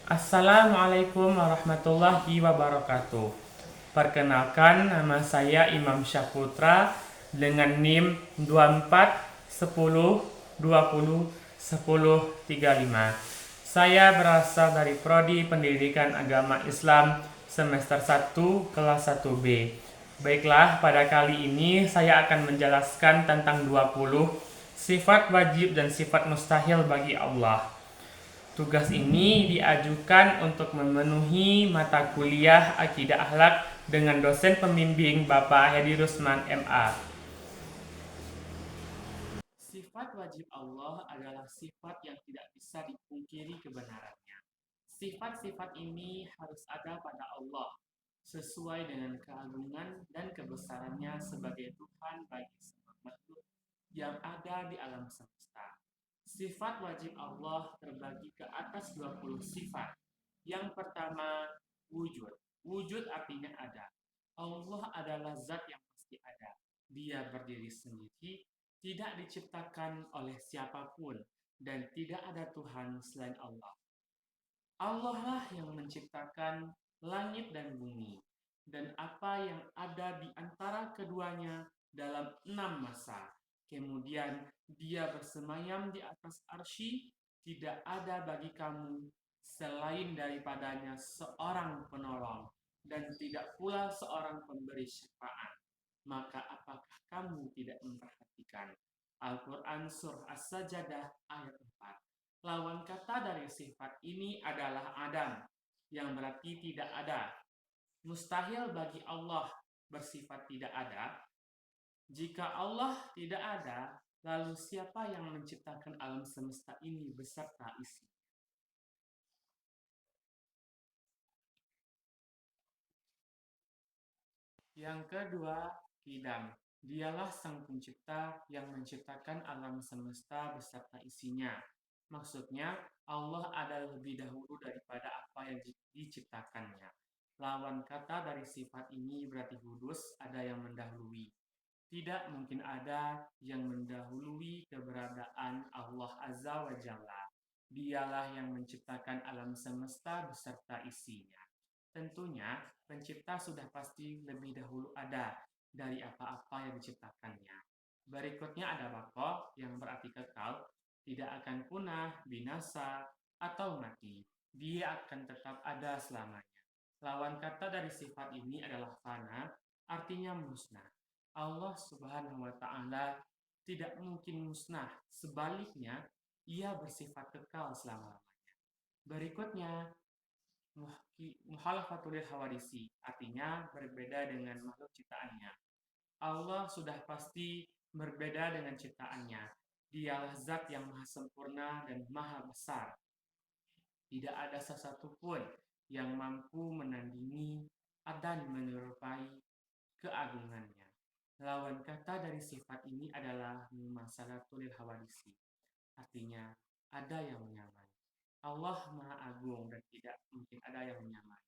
Assalamualaikum warahmatullahi wabarakatuh. Perkenalkan, nama saya Imam Syahputra dengan NIM 24 10 20 10 35. Saya berasal dari Prodi Pendidikan Agama Islam semester 1 kelas 1B. Baiklah, pada kali ini saya akan menjelaskan tentang 20 sifat wajib dan sifat mustahil bagi Allah. Tugas ini diajukan untuk memenuhi mata kuliah Akidah Akhlak dengan dosen pembimbing Bapak Hedi Rusman MA. Sifat wajib Allah adalah sifat yang tidak bisa dipungkiri kebenarannya. Sifat-sifat ini harus ada pada Allah, sesuai dengan keagungan dan kebesarannya sebagai Tuhan bagi semua makhluk yang ada di alam semesta. Sifat wajib Allah terbagi ke atas 20 sifat. Yang pertama, wujud. Wujud artinya ada. Allah adalah zat yang pasti ada. Dia berdiri sendiri, tidak diciptakan oleh siapapun, dan tidak ada Tuhan selain Allah. Allah lah yang menciptakan langit dan bumi, dan apa yang ada di antara keduanya dalam 6 masa. Kemudian dia bersemayam di atas arsy, tidak ada bagi kamu selain daripadanya seorang penolong, dan tidak pula seorang pemberi syafaat. Maka apakah kamu tidak memperhatikan? Al-Quran Surah As-Sajadah ayat 4. Lawan kata dari sifat ini adalah Adam, yang berarti tidak ada. Mustahil bagi Allah bersifat tidak ada. Jika Allah tidak ada, lalu siapa yang menciptakan alam semesta ini beserta isi? Yang kedua, Qidam. Dialah sang pencipta yang menciptakan alam semesta beserta isinya. Maksudnya, Allah ada lebih dahulu daripada apa yang diciptakannya. Lawan kata dari sifat ini berarti hudus, ada yang mendahului. Tidak mungkin ada yang mendahului keberadaan Allah Azza wa Jalla. Dialah yang menciptakan alam semesta beserta isinya. Tentunya, pencipta sudah pasti lebih dahulu ada dari apa-apa yang diciptakannya. Berikutnya ada bako yang berarti kekal, tidak akan punah, binasa, atau mati. Dia akan tetap ada selamanya. Lawan kata dari sifat ini adalah fana, artinya musnah. Allah Subhanahu wa Ta'ala tidak mungkin musnah, sebaliknya, ia bersifat kekal selama-lamanya. Berikutnya, muhalafatul hawadisi, artinya berbeda dengan makhluk ciptaannya. Allah sudah pasti berbeda dengan ciptaannya. Dialah zat yang maha sempurna dan maha besar. Tidak ada sesuatu pun yang mampu menandingi dan menyerupai keagungannya. Lawan kata dari sifat ini adalah mumasalatul hawadisi, artinya ada yang menyamai. Allah Maha Agung dan tidak mungkin ada yang menyamai.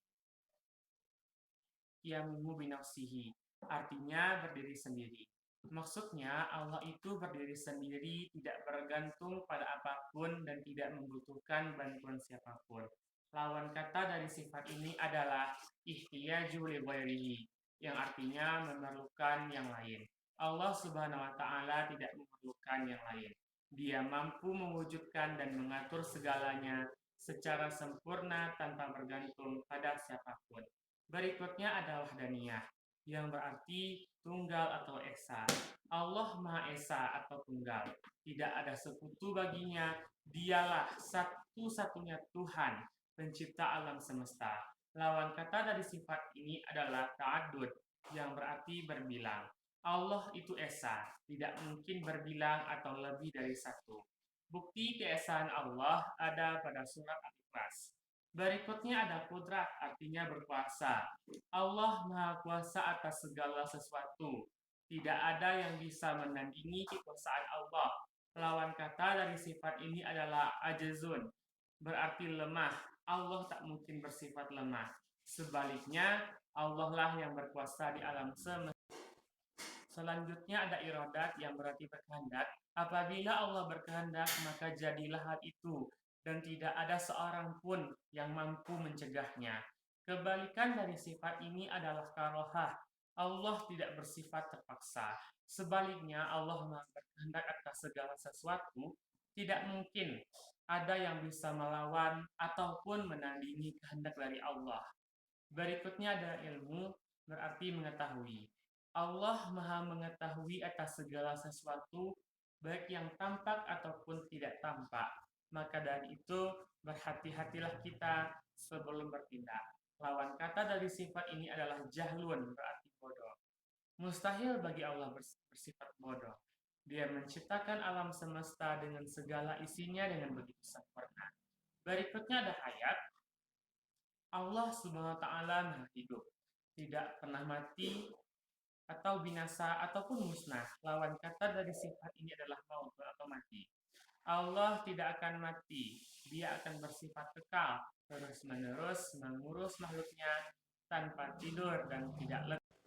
Yamumu binafsihi, artinya berdiri sendiri. Maksudnya Allah itu berdiri sendiri, tidak bergantung pada apapun dan tidak membutuhkan bantuan siapapun. Lawan kata dari sifat ini adalah ihtiyaju li ghairihi, yang artinya memerlukan yang lain. Allah Subhanahu wa taala tidak memerlukan yang lain. Dia mampu mewujudkan dan mengatur segalanya secara sempurna tanpa bergantung pada siapapun. Berikutnya adalah wahdaniyah, yang berarti tunggal atau esa. Allah Maha Esa atau tunggal. Tidak ada sekutu baginya. Dialah satu-satunya Tuhan, pencipta alam semesta. Lawan kata dari sifat ini adalah ta'adud, yang berarti berbilang. Allah itu Esa, tidak mungkin berbilang atau lebih dari satu. Bukti keesaan Allah ada pada surat Al-Ikhlas. Berikutnya ada kudrat, artinya berkuasa. Allah Maha Kuasa atas segala sesuatu. Tidak ada yang bisa menandingi kekuasaan Allah. Lawan kata dari sifat ini adalah ajazun, berarti lemah. Allah tak mungkin bersifat lemah. Sebaliknya, Allah lah yang berkuasa di alam semesta. Selanjutnya ada iradat yang berarti berkehendak. Apabila Allah berkehendak, maka jadilah hal itu. dan tidak ada seorang pun yang mampu mencegahnya. Kebalikan dari sifat ini adalah karohah. Allah tidak bersifat terpaksa. Sebaliknya, Allah Maha berkehendak atas segala sesuatu. Tidak mungkin ada yang bisa melawan ataupun menandingi kehendak dari Allah. Berikutnya ada ilmu, berarti mengetahui. Allah Maha mengetahui atas segala sesuatu, baik yang tampak ataupun tidak tampak. Maka dari itu, berhati-hatilah kita sebelum bertindak. Lawan kata dari sifat ini adalah jahlun, berarti bodoh. Mustahil bagi Allah bersifat bodoh. Dia menciptakan alam semesta dengan segala isinya dengan begitu sempurna. Berikutnya ada hayat. Allah Subhanahu wa taala Maha hidup, tidak pernah mati atau binasa ataupun musnah. Lawan kata dari sifat ini adalah maut atau mati. Allah tidak akan mati, Dia akan bersifat kekal, terus-menerus mengurus makhluknya tanpa tidur dan tidak letih.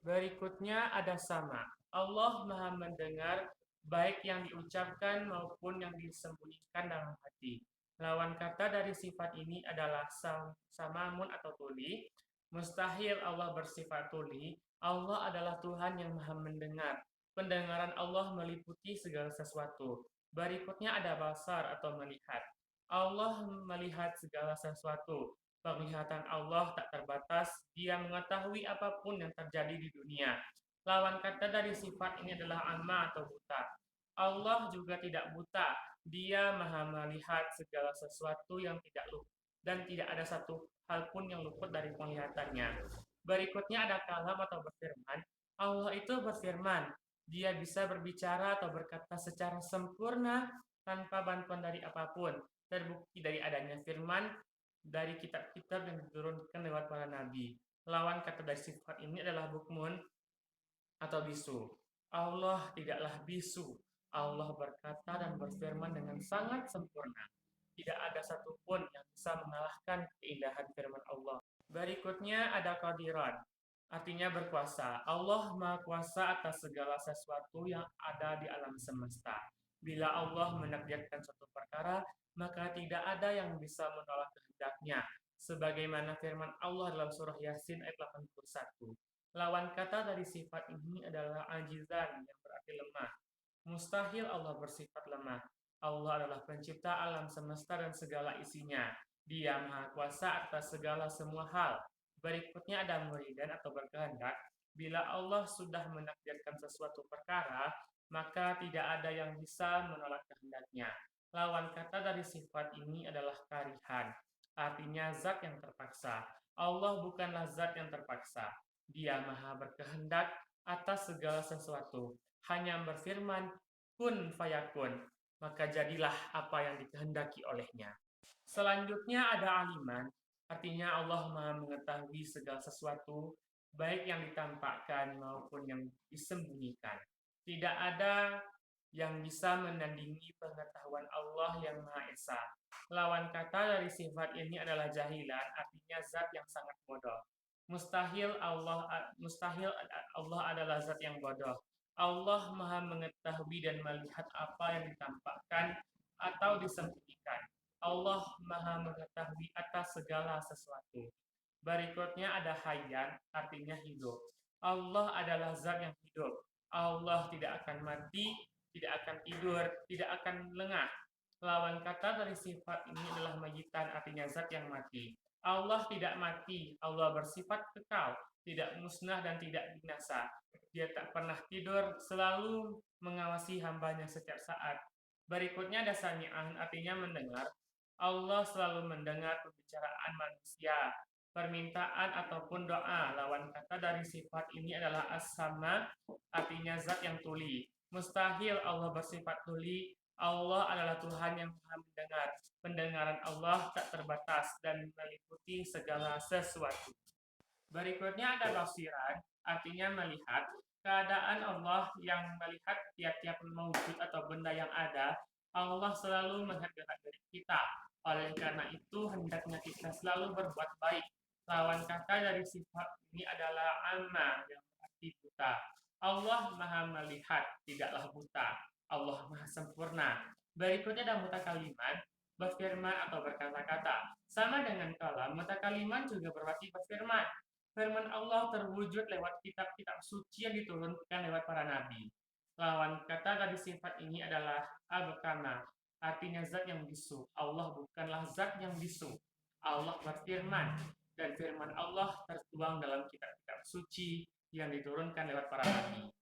Berikutnya ada sama. Allah Maha mendengar baik yang diucapkan maupun yang disembunyikan dalam hati. Lawan kata dari sifat ini adalah samamun atau tuli. Mustahil Allah bersifat tuli. Allah adalah Tuhan yang Maha mendengar. Pendengaran Allah meliputi segala sesuatu. Berikutnya ada basar atau melihat. Allah melihat segala sesuatu. Penglihatan Allah tak terbatas, Dia mengetahui apapun yang terjadi di dunia. Lawan kata dari sifat ini adalah amma atau buta. Allah juga tidak buta, Dia Maha melihat segala sesuatu yang tidak luput dan tidak ada satu hal pun yang luput dari penglihatannya. Berikutnya ada kalam atau berfirman. Allah itu berfirman, Dia bisa berbicara atau berkata secara sempurna tanpa bantuan dari apapun. Terbukti dari adanya firman dari kitab-kitab yang diturunkan lewat para nabi. Lawan kata dari sifat ini adalah bukmun atau bisu. Allah tidaklah bisu. Allah berkata dan berfirman dengan sangat sempurna. Tidak ada satupun yang bisa mengalahkan keindahan firman Allah. Berikutnya ada qadiran, artinya berkuasa. Allah Maha Kuasa atas segala sesuatu yang ada di alam semesta. Bila Allah menakdirkan suatu perkara, maka tidak ada yang bisa menolak kehendaknya. Sebagaimana firman Allah dalam surah Yasin ayat 81. Lawan kata dari sifat ini adalah ajizan, yang berarti lemah. Mustahil Allah bersifat lemah. Allah adalah pencipta alam semesta dan segala isinya. Dia Maha Kuasa atas segala semua hal. Berikutnya ada muridan atau berkehendak. Bila Allah sudah menakdirkan sesuatu perkara, maka tidak ada yang bisa menolak kehendaknya. Lawan kata dari sifat ini adalah karihan, artinya zat yang terpaksa. Allah bukanlah zat yang terpaksa. Dia Maha berkehendak atas segala sesuatu. Hanya berfirman, kun fayakun, maka jadilah apa yang dikehendaki olehnya. Selanjutnya ada aliman, artinya Allah Maha mengetahui segala sesuatu, baik yang ditampakkan maupun yang disembunyikan. Tidak ada yang bisa menandingi pengetahuan Allah yang Maha Esa. Lawan kata dari sifat ini adalah jahilan, artinya zat yang sangat bodoh. Mustahil Allah adalah zat yang bodoh. Allah Maha mengetahui dan melihat apa yang ditampakkan atau disembunyikan. Allah Maha mengetahui atas segala sesuatu. Berikutnya ada hayyan, artinya hidup. Allah adalah zat yang hidup. Allah tidak akan mati, tidak akan tidur, tidak akan lengah. Lawan kata dari sifat ini adalah mayitan, artinya zat yang mati. Allah tidak mati, Allah bersifat kekal, tidak musnah dan tidak binasa. Dia tak pernah tidur, selalu mengawasi hambanya setiap saat. Berikutnya ada sami'an, artinya mendengar. Allah selalu mendengar pembicaraan manusia, permintaan ataupun doa. Lawan kata dari sifat ini adalah as-sama, artinya zat yang tuli. Mustahil Allah bersifat tuli. Allah adalah Tuhan yang Maha mendengar. Pendengaran Allah tak terbatas dan meliputi segala sesuatu. Berikutnya ada basiran, artinya melihat. Keadaan Allah yang melihat tiap-tiap mewujud atau benda yang ada. Allah selalu melihat gerak-gerik kita. Oleh karena itu, hendaknya kita selalu berbuat baik. Lawan kata dari sifat ini adalah amma, yang berarti buta. Allah Maha melihat, tidaklah buta. Allah Maha sempurna. Berikutnya ada mutakaliman, berfirman atau berkata-kata. Sama dengan kalam, mutakaliman juga berarti berfirman. Firman Allah terwujud lewat kitab-kitab suci yang diturunkan lewat para nabi. Lawan kata dari sifat ini adalah abkama, artinya zat yang bisu. Allah bukanlah zat yang bisu. Allah berfirman, dan firman Allah tertuang dalam kitab-kitab suci yang diturunkan lewat para nabi.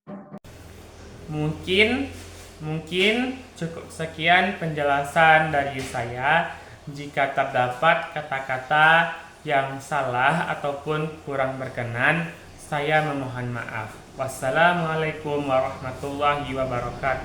Mungkin cukup sekian penjelasan dari saya. Jika terdapat kata-kata yang salah ataupun kurang berkenan, saya memohon maaf. Wassalamualaikum warahmatullahi wabarakatuh.